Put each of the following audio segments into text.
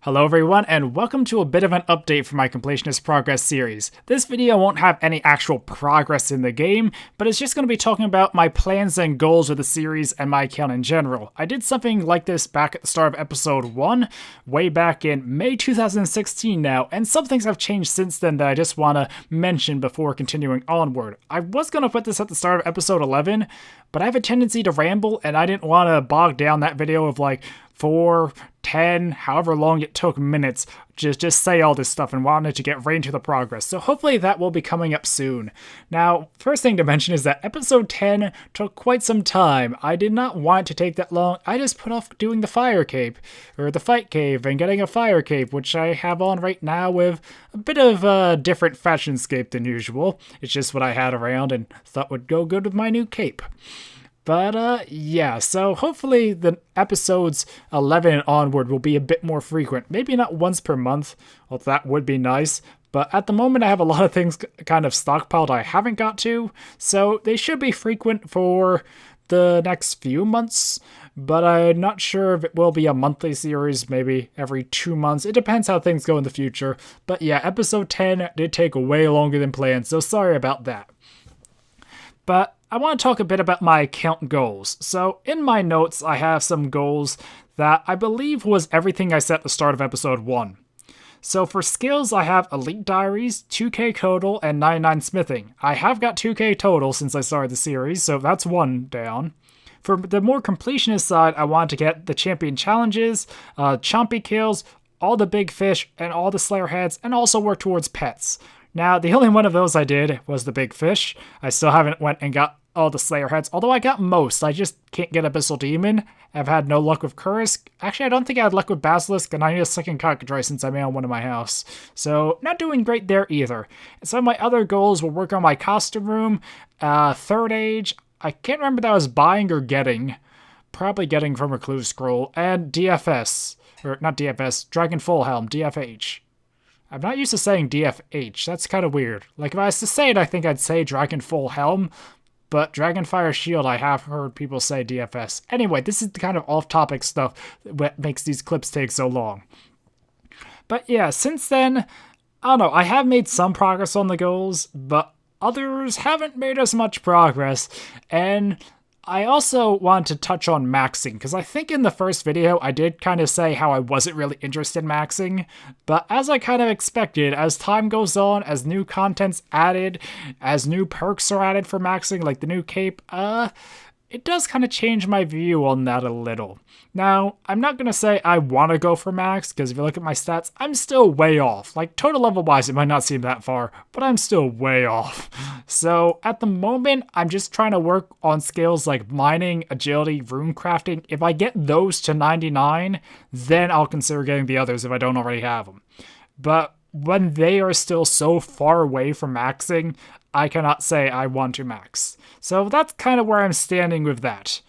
Hello everyone, and welcome to a bit of an update for my Completionist Progress series. This video won't have any actual progress in the game, but it's just going to be talking about my plans and goals with the series and my account in general. I did something like this back at the start of episode 1, way back in May 2016 now, and some things have changed since then that I just want to mention before continuing onward. I was going to put this at the start of episode 11, but I have a tendency to ramble, and I didn't want to bog down that video of like 4, 10, however long it took minutes, just say all this stuff and wanted to get right into the progress. So hopefully that will be coming up soon. Now, first thing to mention is that episode 10 took quite some time. I did not want it to take that long. I just put off doing the fire cape, or the fight cave, and getting a fire cape, which I have on right now with a bit of a different fashion scape than usual. It's just what I had around and thought would go good with my new cape. But, yeah, so hopefully the episodes 11 and onward will be a bit more frequent. Maybe not once per month, although that would be nice. But at the moment, I have a lot of things kind of stockpiled I haven't got to, so they should be frequent for the next few months. But I'm not sure if it will be a monthly series, maybe every 2 months. It depends how things go in the future. But yeah, episode 10 did take way longer than planned, so sorry about that. But I want to talk a bit about my account goals. So in my notes, I have some goals that I believe was everything I set at the start of episode 1. So for skills, I have Elite Diaries, 2k total, and 99 smithing. I have got 2k total since I started the series, so that's one down. For the more completionist side, I want to get the champion challenges, chompy kills, all the big fish, and all the slayer heads, and also work towards pets. Now, the only one of those I did was the big fish. I still haven't went and got all the slayer heads, although I got most. I just can't get Abyssal Demon. I've had no luck with Kursk. Actually, I don't think I had luck with Basilisk, and I need a second cockatrice since I made one in my house. So, not doing great there either. And some of my other goals will work on my costume room, third age. I can't remember if that was buying or getting. Probably getting from a clue scroll. And DFS. Or, not DFS, Dragon Full Helm, DFH. I'm not used to saying DFH, that's kind of weird. Like, if I was to say it, I think I'd say Dragon Full Helm, but Dragonfire Shield, I have heard people say DFS. Anyway, this is the kind of off-topic stuff that makes these clips take so long. But yeah, since then, I don't know, I have made some progress on the goals, but others haven't made as much progress, and I also want to touch on maxing, because I think in the first video I did kind of say how I wasn't really interested in maxing, but as I kind of expected, as time goes on, as new content's added, as new perks are added for maxing, like the new cape, it does kind of change my view on that a little. Now, I'm not going to say I want to go for max, because if you look at my stats, I'm still way off. Like, total level-wise, it might not seem that far, but I'm still way off. So, at the moment, I'm just trying to work on skills like mining, agility, rune crafting. If I get those to 99, then I'll consider getting the others if I don't already have them. But when they are still so far away from maxing, I cannot say I want to max. So that's kind of where I'm standing with that.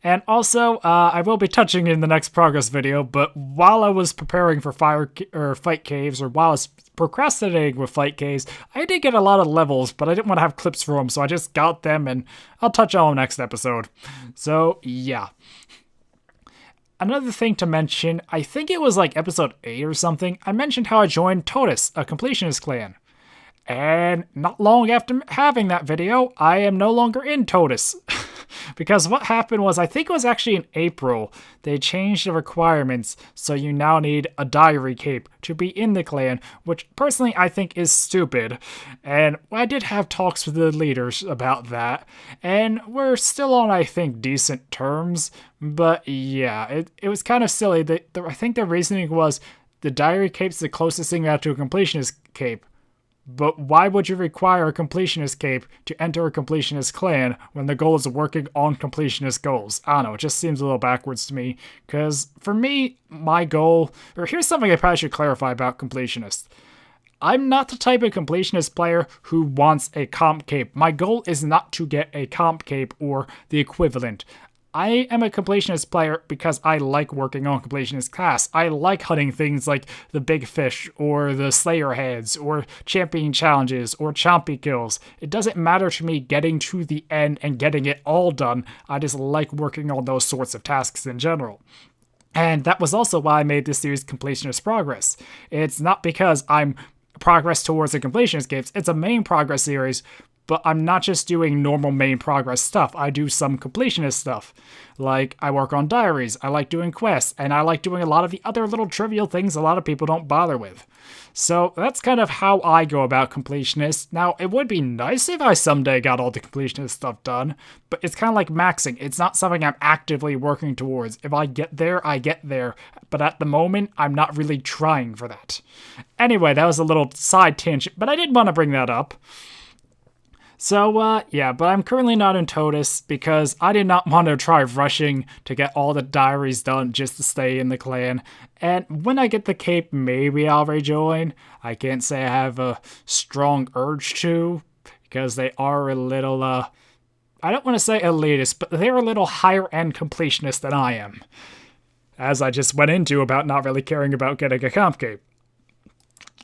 And also, I will be touching in the next progress video, but while I was preparing for fight caves, or while I was procrastinating with fight caves, I did get a lot of levels, but I didn't want to have clips for them, so I just got them, and I'll touch on them next episode. So, yeah. Another thing to mention, I think it was like episode 8 or something, I mentioned how I joined Totus, a completionist clan. And not long after having that video, I am no longer in Totus. Because what happened was, I think it was actually in April, they changed the requirements, so you now need a diary cape to be in the clan, which personally I think is stupid. And I did have talks with the leaders about that, and we're still on, I think, decent terms. But yeah, it was kind of silly. I think the reasoning was the diary cape's the closest thing out to a completionist cape. But why would you require a completionist cape to enter a completionist clan when the goal is working on completionist goals? I don't know, it just seems a little backwards to me. Because for me, my goal, or here's something I probably should clarify about completionist. I'm not the type of completionist player who wants a comp cape. My goal is not to get a comp cape or the equivalent. I am a completionist player because I like working on completionist class. I like hunting things like the big fish, or the slayer heads, or champion challenges, or chompy kills. It doesn't matter to me getting to the end and getting it all done. I just like working on those sorts of tasks in general. And that was also why I made this series Completionist Progress. It's not because I'm progress towards the completionist games, it's a main progress series, but I'm not just doing normal main progress stuff. I do some completionist stuff. Like, I work on diaries, I like doing quests, and I like doing a lot of the other little trivial things a lot of people don't bother with. So that's kind of how I go about completionist. Now, it would be nice if I someday got all the completionist stuff done, but it's kind of like maxing. It's not something I'm actively working towards. If I get there, I get there. But at the moment, I'm not really trying for that. Anyway, that was a little side tangent, but I did want to bring that up. So, yeah, but I'm currently not in TOTUS because I did not want to try rushing to get all the diaries done just to stay in the clan. And when I get the cape, maybe I'll rejoin. I can't say I have a strong urge to, because they are a little, I don't want to say elitist, but they're a little higher-end completionist than I am. As I just went into about not really caring about getting a comp cape.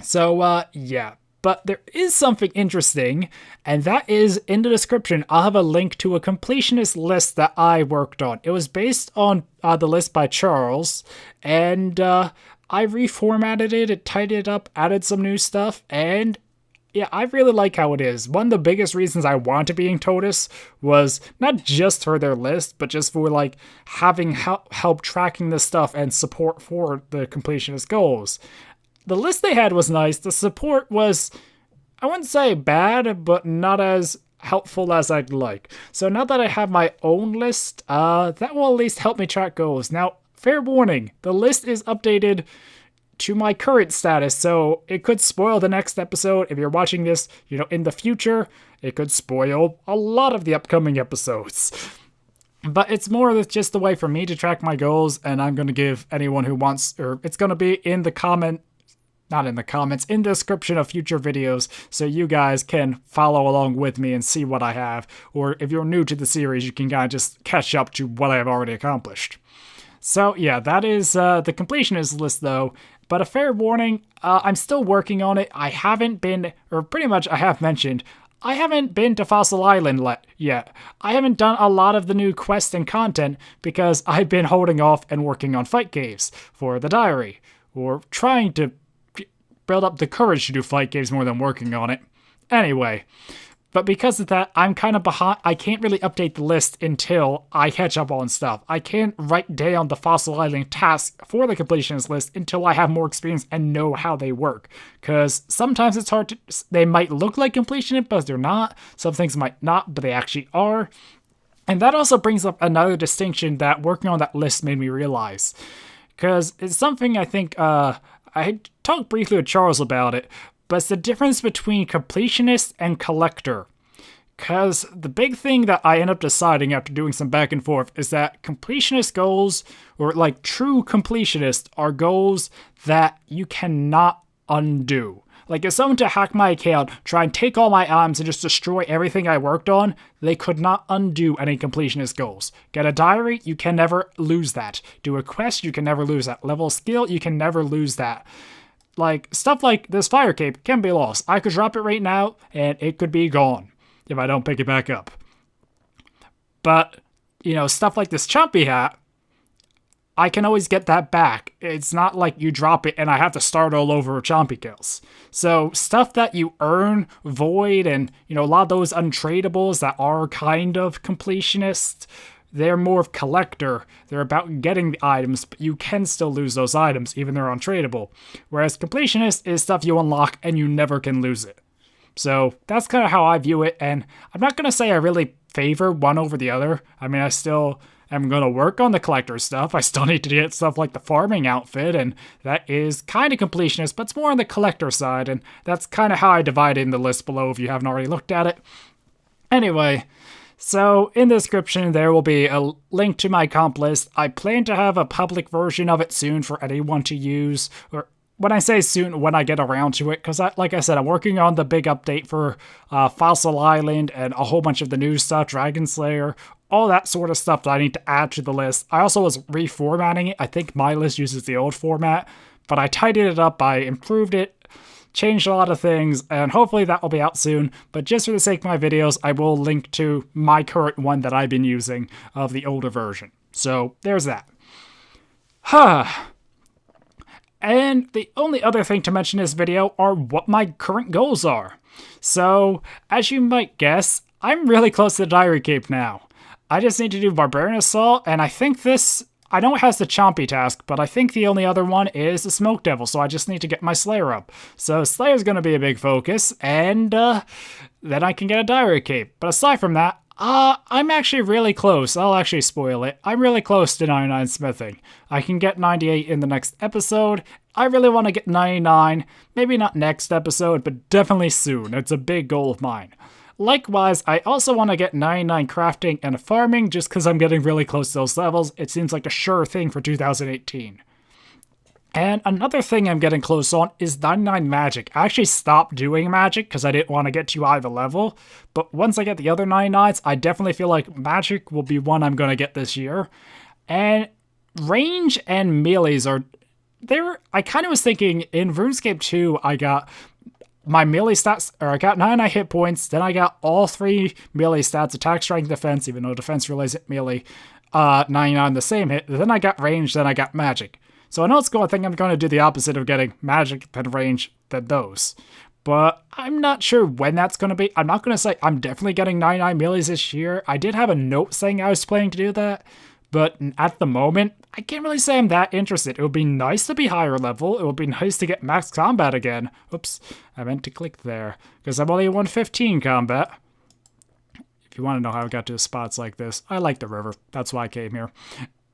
So, yeah. But there is something interesting, and that is in the description. I'll have a link to a completionist list that I worked on. It was based on the list by Charles, and I reformatted it, tidied it up, added some new stuff, and yeah, I really like how it is. One of the biggest reasons I want to be in TOTUS was not just for their list, but just for like having help tracking this stuff and support for the completionist goals. The list they had was nice. The support was, I wouldn't say bad, but not as helpful as I'd like. So now that I have my own list, that will at least help me track goals. Now, fair warning, the list is updated to my current status, so it could spoil the next episode. If you're watching this, in the future, it could spoil a lot of the upcoming episodes. But it's more just a way for me to track my goals, and I'm going to give anyone who wants, or it's going to be in the not in the comments, in the description of future videos, so you guys can follow along with me and see what I have. Or if you're new to the series, you can kind of just catch up to what I've already accomplished. So yeah, that is the completionist list though. But a fair warning, I'm still working on it. I haven't been, or pretty much I have mentioned, I haven't been to Fossil Island yet. I haven't done a lot of the new quests and content because I've been holding off and working on fight caves for the diary, or trying to build up the courage to do fight games more than working on it. Anyway, but because of that, I'm kind of behind. I can't really update the list until I catch up on stuff. I can't write down the Fossil Island tasks for the completionist list until I have more experience and know how they work. Because sometimes it's hard to, they might look like completionist, but they're not. Some things might not, but they actually are. And that also brings up another distinction that working on that list made me realize. Because it's something I think, I talked briefly with Charles about it, but it's the difference between completionist and collector. Because the big thing that I end up deciding after doing some back and forth is that completionist goals, or like true completionists, are goals that you cannot undo. Like, if someone to hack my account, try and take all my items and just destroy everything I worked on, they could not undo any completionist goals. Get a diary, you can never lose that. Do a quest, you can never lose that. Level skill, you can never lose that. Like, stuff like this fire cape can be lost. I could drop it right now, and it could be gone if I don't pick it back up. But, stuff like this chompy hat, I can always get that back. It's not like you drop it and I have to start all over with chompy kills. So stuff that you earn, void, and a lot of those untradables that are kind of completionist, they're more of collector. They're about getting the items, but you can still lose those items, even they're untradable. Whereas completionist is stuff you unlock and you never can lose it. So that's kind of how I view it, and I'm not going to say I really favor one over the other. I mean, I still am going to work on the collector stuff. I still need to get stuff like the farming outfit, and that is kind of completionist, but it's more on the collector side, and that's kind of how I divide in the list below if you haven't already looked at it. Anyway, so in the description there will be a link to my comp list. I plan to have a public version of it soon for anyone to use, or when I say soon, when I get around to it, because like I said, I'm working on the big update for Fossil Island and a whole bunch of the new stuff, Dragon Slayer, all that sort of stuff that I need to add to the list. I also was reformatting it. I think my list uses the old format, but I tidied it up, I improved it, changed a lot of things, and hopefully that will be out soon. But just for the sake of my videos, I will link to my current one that I've been using of the older version. So there's that. Huh. And the only other thing to mention in this video are what my current goals are. So, as you might guess, I'm really close to the Diary Cape now. I just need to do Barbarian Assault, and I think this... I know it has the Chompy task, but I think the only other one is the Smoke Devil, so I just need to get my Slayer up. So Slayer's going to be a big focus, and then I can get a Diary Cape. But aside from that, I'm actually really close. I'll actually spoil it. I'm really close to 99 smithing. I can get 98 in the next episode. I really want to get 99. Maybe not next episode, but definitely soon. It's a big goal of mine. Likewise, I also want to get 99 crafting and farming just because I'm getting really close to those levels. It seems like a sure thing for 2018. And another thing I'm getting close on is 99 magic. I actually stopped doing magic because I didn't want to get too high of a level. But once I get the other 99s, I definitely feel like magic will be one I'm going to get this year. And range and melees are... I kind of was thinking in RuneScape 2, I got my melee stats, or I got 99 hit points, then I got all 3 melee stats, attack, strength, defense, even though defense really isn't melee, 99 the same hit, then I got range, then I got magic. So I know it's cool, I think I'm going to do the opposite of getting magic, then range, then those. But I'm not sure when that's going to be. I'm not going to say I'm definitely getting 99 melees this year. I did have a note saying I was planning to do that, but at the moment, I can't really say I'm that interested. It would be nice to be higher level. It would be nice to get max combat again. Oops, I meant to click there, because I'm only 115 combat. If you want to know how I got to spots like this, I like the river. That's why I came here.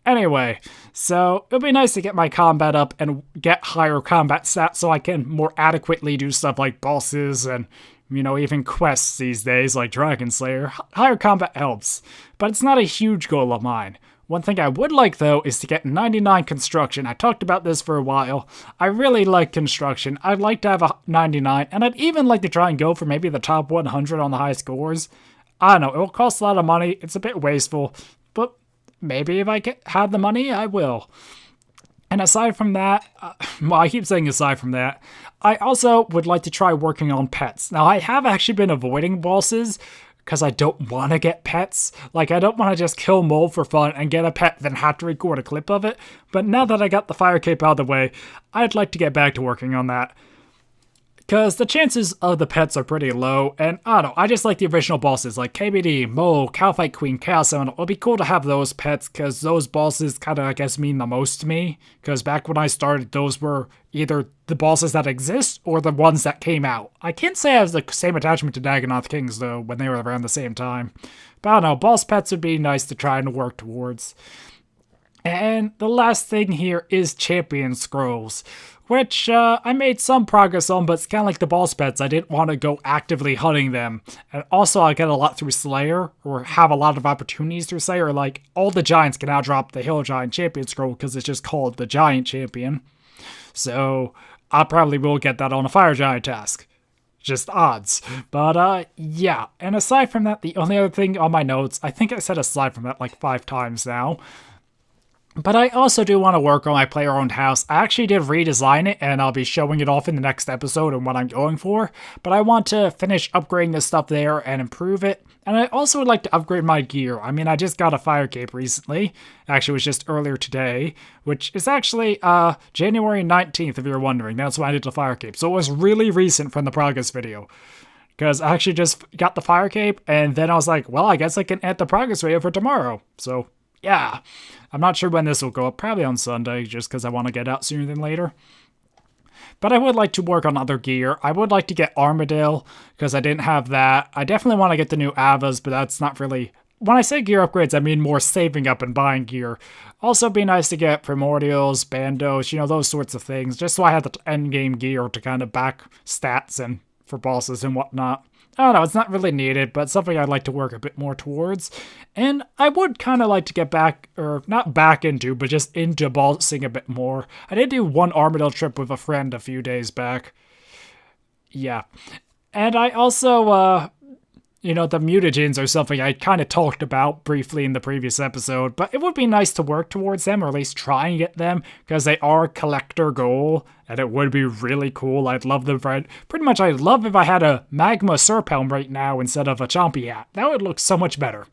Anyway, so it would be nice to get my combat up and get higher combat stats so I can more adequately do stuff like bosses and, you know, even quests these days like Dragon Slayer. Higher combat helps, but it's not a huge goal of mine. One thing I would like, though, is to get 99 construction. I talked about this for a while. I really like construction. I'd like to have a 99, and I'd even like to try and go for maybe the top 100 on the high scores. I don't know, it will cost a lot of money. It's a bit wasteful, but maybe if I have the money, I will. And aside from that, well, I keep saying aside from that, I also would like to try working on pets. Now, I have actually been avoiding bosses, because I don't want to get pets. Like, I don't want to just kill mold for fun and get a pet, then have to record a clip of it. But now that I got the fire cape out of the way, I'd like to get back to working on that. Because the chances of the pets are pretty low, and I don't know, I just like the original bosses, like KBD, Mo, Cowfight Queen, Chaos Element. It would be cool to have those pets, because those bosses kind of, I guess, mean the most to me. Because back when I started, those were either the bosses that exist, or the ones that came out. I can't say I have the same attachment to Dagonoth Kings, though, when they were around the same time. But I don't know, boss pets would be nice to try and work towards. And the last thing here is Champion Scrolls, which I made some progress on, but it's kind of like the boss pets. I didn't want to go actively hunting them. And also I get a lot through Slayer, or have a lot of opportunities through Slayer. Like, all the giants can now drop the Hill Giant Champion Scroll because it's just called the Giant Champion. So I probably will get that on a Fire Giant task. Just odds. But yeah, and aside from that, the only other thing on my notes, I think I said aside from that like 5 times now, but I also do want to work on my player-owned house. I actually did redesign it, and I'll be showing it off in the next episode and what I'm going for. But I want to finish upgrading this stuff there and improve it. And I also would like to upgrade my gear. I mean, I just got a fire cape recently. Actually, it was just earlier today, which is actually January 19th, if you're wondering. That's when I did the fire cape. So it was really recent from the progress video. Because I actually just got the fire cape, and then I was like, well, I guess I can add the progress video for tomorrow. So yeah, I'm not sure when this will go up, probably on Sunday, just because I want to get out sooner than later. But I would like to work on other gear. I would like to get Armadale, because I didn't have that. I definitely want to get the new Avas, but that's not really... When I say gear upgrades, I mean more saving up and buying gear. Also, it'd be nice to get Primordials, Bandos, you know, those sorts of things, just so I had the endgame gear to kind of back stats and for bosses and whatnot. I don't know, it's not really needed, but something I'd like to work a bit more towards. And I would kind of like to get back, or not back into, but just into bossing a bit more. I did do one Armadale trip with a friend a few days back. Yeah. And I also, you know, the mutagens are something I kind of talked about briefly in the previous episode, but it would be nice to work towards them, or at least try and get them, because they are a collector goal, and it would be really cool. I'd love them for it. Pretty much I'd love if I had a Magma Serp Helm right now instead of a Chompy hat. That would look so much better.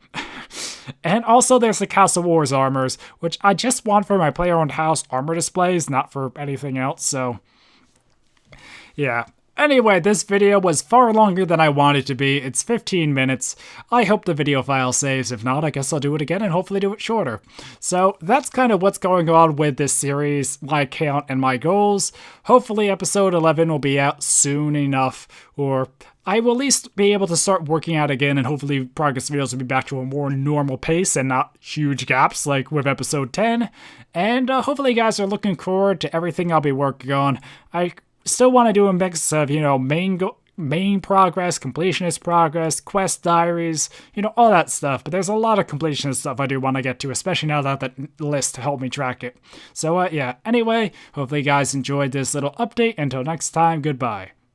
And also there's the Castle Wars armors, which I just want for my player-owned house armor displays, not for anything else, so yeah. Anyway, this video was far longer than I wanted to be. It's 15 minutes. I hope the video file saves. If not, I guess I'll do it again and hopefully do it shorter. So that's kind of what's going on with this series, my account and my goals. Hopefully episode 11 will be out soon enough, or I will at least be able to start working out again, and hopefully progress videos will be back to a more normal pace and not huge gaps like with episode 10. And hopefully you guys are looking forward to everything I'll be working on. I still want to do a mix of, main progress, completionist progress, quest diaries, all that stuff. But there's a lot of completionist stuff I do want to get to, especially now that that list helped me track it. So yeah, anyway, hopefully you guys enjoyed this little update. Until next time, goodbye.